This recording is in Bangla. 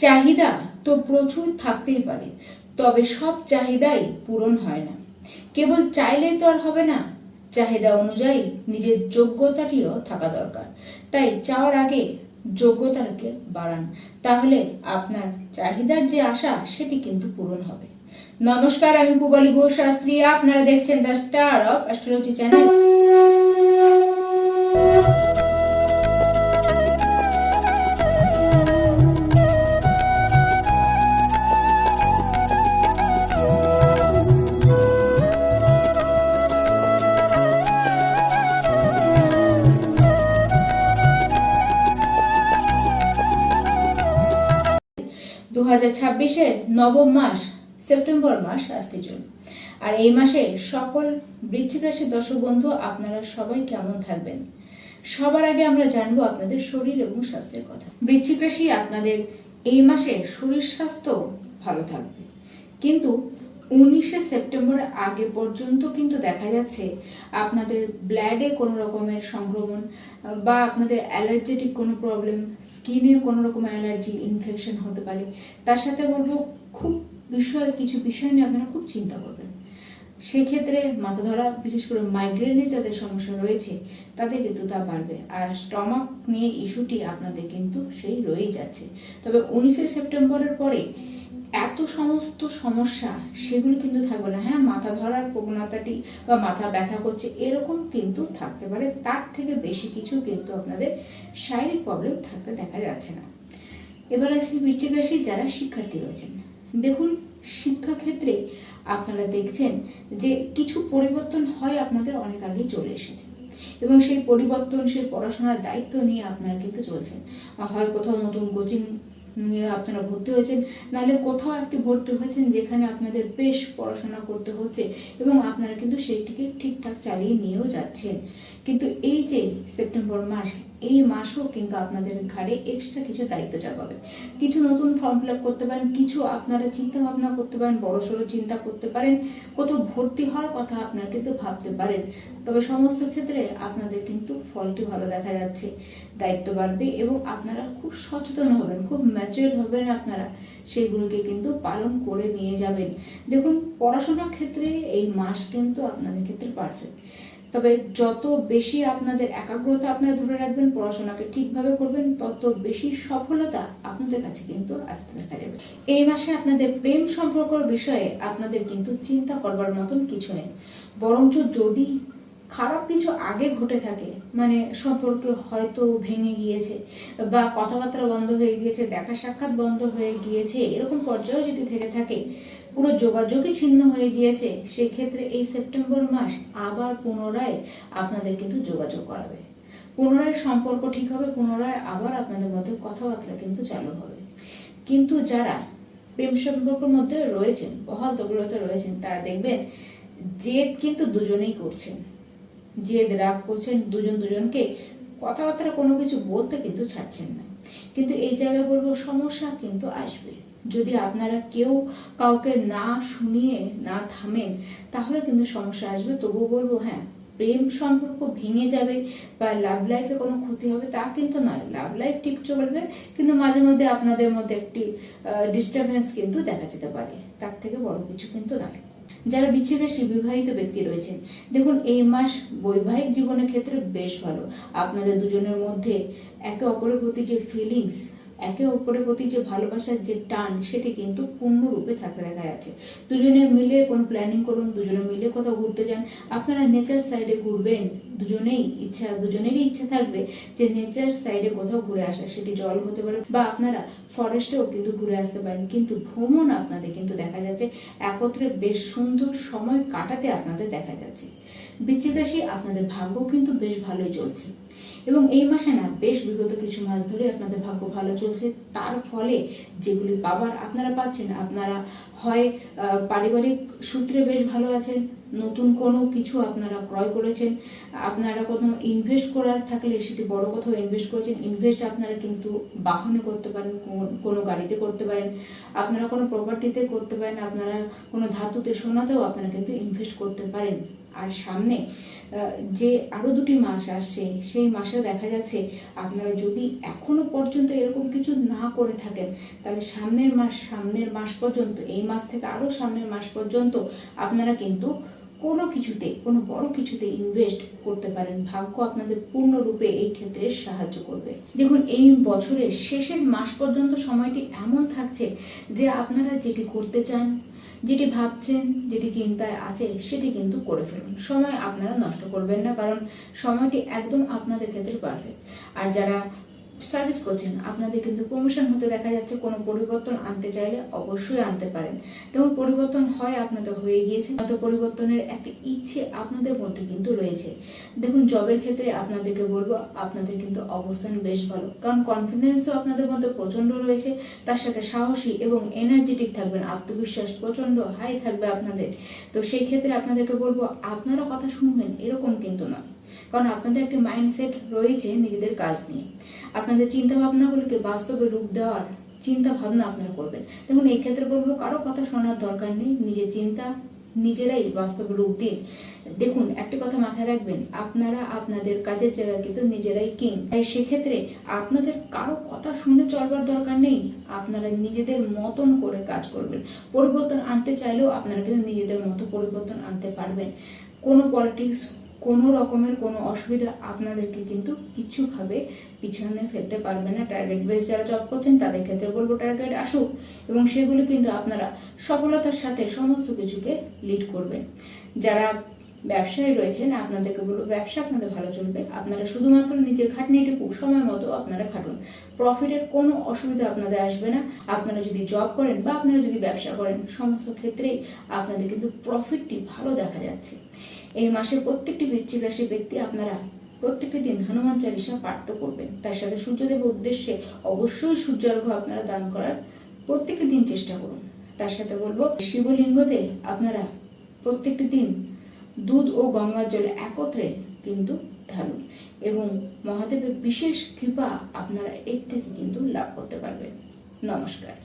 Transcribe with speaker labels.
Speaker 1: চাহিদা তো প্রচুর থাকতেই পারে, তবে সব চাহিদাই পূরণ হয় না। কেবল চাইলেই তো আর হবে না, চাহিদা অনুযায়ী নিজের যোগ্যতাটিও থাকা দরকার। তাই চাওয়ার আগে যোগ্যতাকে বাড়ান, তাহলে আপনার চাহিদার যে আশা সেটি কিন্তু পূরণ হবে। নমস্কার, আমি পূবালী ঘোষ শাস্ত্রী। আপনারা দেখছেন the star of astrology channel. 2026-এর নবম মাস সেপ্টেম্বর মাস আসতে চলে। আর এই মাসে সকল বৃশ্চিক রাশির দর্শক বন্ধু আপনারা সবাই কেমন থাকবেন? সবার আগে আমরা জানবো আপনাদের শরীর এবং স্বাস্থ্যের কথা। বৃশ্চিক রাশি, আপনাদের এই মাসে শরীর স্বাস্থ্য ভালো থাকবে, কিন্তু 19শে সেপ্টেম্বরের আগে পর্যন্ত কিন্তু দেখা যাচ্ছে আপনাদের ব্লাডে কোনো রকমের সংক্রমণ বা আপনাদের অ্যালার্জেটিক কোনো প্রবলেম, স্কিনে কোনো রকম অ্যালার্জি ইনফেকশন হতে পারে। তার সাথে বলবো খুব কিছু বিষয় নিয়ে আপনারা খুব চিন্তা করবেন। সেক্ষেত্রে মাথা ধরা, বিশেষ করে মাইগ্রেনের যাদের সমস্যা রয়েছে তাদের কিন্তু তা বাড়বে। আর স্টমাক নিয়ে ইস্যুটি আপনাদের কিন্তু সেই রয়েই যাচ্ছে। তবে 19শে সেপ্টেম্বরের পরে এত সমস্ত সমস্যা সেগুলো কিন্তু থাকবে না। হ্যাঁ, মাথা ধরার প্রবণতাটি বা মাথা ব্যথা করছে এরকম কিন্তু থাকতে পারে, তার থেকে বেশি কিছু কিন্তু আপনাদের শারীরিক প্রবলেম থাকতে দেখা যাচ্ছে না। এবার আসি বৃশ্চিক রাশির যারা শিক্ষার্থী রয়েছেন। দেখুন, শিক্ষাক্ষেত্রে আপনারা দেখছেন যে কিছু পরিবর্তন হয় আপনাদের অনেক আগেই চলে এসেছে, এবং সেই পরিবর্তন, সেই পড়াশোনার দায়িত্ব নিয়ে আপনারা কিন্তু চলছেন। হয় কোথাও নতুন কোচিং নিয়ে আপনারা ভর্তি হয়েছেন, নাহলে কোথাও একটি ভর্তি হয়েছেন যেখানে আপনাদের বেশ পড়াশোনা করতে হচ্ছে এবং আপনারা কিন্তু সেইটিকে ঠিকঠাক চালিয়ে নিয়েও যাচ্ছেন। কিন্তু এই যে সেপ্টেম্বর মাস, এই মাসও কিন্তু আপনাদের ঘাড়ে এক্সট্রা কিছু দায়িত্ব চাপাবে। কিছু নতুন ফর্ম ফিল আপ করতে পারেন, কিছু আপনারা চিন্তা ভাবনা করতে পারেন, বড়সড় চিন্তা করতে পারেন, কোথাও ভর্তি হওয়ার কথা আপনারা কিন্তু ভাবতে পারেন। তবে সমস্ত ক্ষেত্রে আপনাদের কিন্তু ফলটি ভালো দেখা যাচ্ছে। দায়িত্ব বাড়বে এবং আপনারা খুব সচেতন হবেন, খুব ম্যাচিওর হবেন, আপনারা সেইগুলোকে কিন্তু পালন করে নিয়ে যাবেন। দেখুন, পড়াশোনার ক্ষেত্রে এই মাস কিন্তু আপনাদের ক্ষেত্রে পারফেক্ট। তবে যত বেশি আপনাদের একাগ্রতা আপনারা ধরে রাখবেন, পড়াশোনাকে ঠিকভাবে করবেন, তত বেশি সফলতা আপনাদের কাছে কিন্তু আসতে দেখা যাবে। এই মাসে আপনাদের প্রেম সম্পর্কের বিষয়ে আপনাদের কিন্তু চিন্তা করবার মতন কিছু নেই। বরঞ্চ যদি খারাপ কিছু আগে ঘটে থাকে, মানে সম্পর্ক হয়তো ভেঙে গিয়েছে বা কথাবার্তা বন্ধ হয়ে গিয়েছে, দেখা সাক্ষাৎ বন্ধ হয়ে গিয়েছে, এরকম পর্যায়ে যদি থেকে থাকে, পুরো যোগাযোগই ছিন্ন হয়ে গিয়েছে, সেক্ষেত্রে এই সেপ্টেম্বর মাস আবার পুনরায় আপনাদের কিন্তু যোগাযোগ করাবে, পুনরায় সম্পর্ক ঠিক হবে, পুনরায় আবার আপনাদের মধ্যে কথাবার্তা কিন্তু চালু হবে। কিন্তু যারা প্রেম সম্পর্কের মধ্যে রয়েছেন, বহাল তবিরতে রয়েছেন, তারা দেখবেন জেদ কিন্তু দুজনেই করছেন, জেদ রাগ করছেন, দুজনকে কথাবার্তা কোনো কিছু বলতে কিন্তু ছাড়ছেন না। কিন্তু এই জায়গায় বলবো সমস্যা কিন্তু আসবে। যদি আপনারা কেউ কাউকে না শুনিয়ে না থামেন, তাহলে কিন্তু সমস্যা আসবে। তবুও বলবো, হ্যাঁ, প্রেম সম্পর্ক ভেঙে যাবে বা লাভ লাইফে কোনো ক্ষতি হবে তা কিন্তু নয়। লাভ লাইফ ঠিক চলবে, কিন্তু মাঝে মধ্যে আপনাদের মধ্যে একটি ডিস্টারবেন্স কিন্তু দেখা যেতে পারে, তার থেকে বড় কিছু কিন্তু নয়। যারা বৃশ্চিক রাশি বিবাহিত ব্যক্তি রয়েছেন, দেখুন এই মাস বৈবাহিক জীবনের ক্ষেত্রে বেশ ভালো। আপনাদের দুজনের মধ্যে একে অপরের প্রতি যে ফিলিংস, একে অপরের প্রতি যে ভালোবাসার যে টান, সেটি কিন্তু পূর্ণরূপে থাকতে দেখা যাচ্ছে। দুজনে মিলে কোনো প্ল্যানিং করুন, দুজনে মিলে কোথাও ঘুরতে যান, আপনারা নেচার সাইডে ঘুরবেন। দুজনেরই ইচ্ছা থাকবে যে নেচার সাইডে কোথাও ঘুরে আসা, সেটি জল হতে পারে বা আপনারা ফরেস্টেও কিন্তু ঘুরে আসতে পারেন। কিন্তু ভ্রমণ আপনাদের কিন্তু দেখা যাচ্ছে একত্রে বেশ সুন্দর সময় কাটাতে আপনাদের দেখা যাচ্ছে। বৃশ্চিক রাশি, আপনাদের ভাগ্য কিন্তু বেশ ভালোই চলছে, এবং এই মাসে না বেশ বিগত কিছু মাস ধরে আপনাদের ভাগ্য ভালো চলছে। তার ফলে যেগুলি পাবার আপনারা পাচ্ছেন, আপনারা হয় পারিবারিক সূত্রে বেশ ভালো আছেন, নতুন কোনো কিছু আপনারা ক্রয় করেছেন, আপনারা কোনো ইনভেস্ট করার থাকলে সেটি বড় কোথাও ইনভেস্ট করেছেন। ইনভেস্ট আপনারা কিন্তু বাহনে করতে পারেন, কোনো গাড়িতে করতে পারেন, আপনারা কোনো প্রপার্টিতে করতে পারেন, আপনারা কোনো ধাতুতে, সোনাতেও আপনারা কিন্তু ইনভেস্ট করতে পারেন। আর সামনে যে আরো 2টি মাস আসছে, সেই মাসে দেখা যাচ্ছে আপনারা যদি এখনো পর্যন্ত এরকম কিছু না করে থাকেন, তাহলে সামনের মাস পর্যন্ত, এই মাস থেকে আরো সামনের মাস পর্যন্ত আপনারা কিন্তু কোনো বড় কিছুতে ইনভেস্ট করতে পারেন। ভাগ্য আপনাদের পূর্ণরূপে এই ক্ষেত্রে সাহায্য করবে। দেখুন, এই বছরের শেষের মাস পর্যন্ত সময়টি এমন থাকছে যে আপনারা যেটি করতে চান, যেটি ভাবছেন, যেটি চিন্তায় আছে, সেটি কিন্তু করে ফেলুন। সময় আপনারা নষ্ট করবেন না, কারণ সময়টি একদম আপনাদের ক্ষেত্রে পারফেক্ট। আর যারা সার্ভিস করছেন, আপনাদের কিন্তু প্রমোশন হতে দেখা যাচ্ছে। কোনো পরিবর্তন আনতে চাইলে অবশ্যই আনতে পারেন। দেখুন, পরিবর্তন হয় আপনাদের হয়ে গিয়েছে, হয়তো পরিবর্তনের একটা ইচ্ছে আপনাদের মধ্যে কিন্তু রয়েছে। দেখুন, জবের ক্ষেত্রে আপনাদেরকে বলবো, আপনাদের কিন্তু অবস্থান বেশ ভালো, কারণ কনফিডেন্সও আপনাদের মধ্যে প্রচন্ড রয়েছে। তার সাথে সাহসী এবং এনার্জেটিক থাকবেন, আত্মবিশ্বাস প্রচন্ড হাই থাকবে আপনাদের। তো সেই ক্ষেত্রে আপনাদেরকে বলবো, আপনারা কথা শুনবেন এরকম কিন্তু নয়, কারণ আপনাদের একটি মাইন্ডসেট রয়েছে নিজেদের কাজ নিয়ে। আপনাদের চিন্তা ভাবনাগুলোকে বাস্তবে রূপ দেওয়ার চিন্তা ভাবনা আপনারা করবেন। দেখুন, এই ক্ষেত্রে বলবো, কারো কথা শোনার দরকার নেই, নিজের চিন্তা নিজেরাই বাস্তবে রূপ দিন। দেখুন, একটা কথা মাথায় রাখবেন, আপনারা আপনাদের কাজের জায়গায় কিন্তু নিজেরাই কিং। তাই সেক্ষেত্রে আপনাদের কারো কথা শুনে চলবার দরকার নেই, আপনারা নিজেদের মতন করে কাজ করবেন। পরিবর্তন আনতে চাইলেও আপনারা কিন্তু নিজেদের মতো পরিবর্তন আনতে পারবেন। কোনো পলিটিক্স, কোনো রকমের কোনো অসুবিধা আপনাদেরকে কিন্তু কিছুভাবে পিছনে ফেলতে পারবে না। টার্গেট বেস যারা জব করছেন, তাদের ক্ষেত্রে বলবো টার্গেট আসুক, এবং সেগুলো কিন্তু আপনারা সফলতার সাথে সমস্ত কিছুকে লিড করবেন। যারা ব্যবসায়ী রয়েছেন, আপনাদেরকে বলবো, ব্যবসা আপনাদের ভালো চলবে। আপনারা শুধুমাত্র নিজের খাটনিটুকু সময় মতো আপনারা খাটুন, প্রফিটের কোনো অসুবিধা আপনাদের আসবে না। আপনারা যদি জব করেন বা আপনারা যদি ব্যবসা করেন, সমস্ত ক্ষেত্রেই আপনাদের কিন্তু প্রফিটটি ভালো দেখা যাচ্ছে। এই মাসের প্রত্যেকটি বৃশ্চিক রাশির ব্যক্তি আপনারা প্রত্যেকটি দিন হনুমান চালিসা পাঠ করবেন। তার সাথে সূর্যদেবের উদ্দেশ্যে অবশ্যই সূর্যার্ঘ্য আপনারা দান করার প্রত্যেকটি দিন চেষ্টা করুন। তার সাথে বলবো, শিবলিঙ্গতে আপনারা প্রত্যেকটি দিন দুধ ও গঙ্গার জল একত্রে কিন্তু ঢালুন, এবং মহাদেবের বিশেষ কৃপা আপনারা এর থেকে কিন্তু লাভ করতে পারবেন। নমস্কার।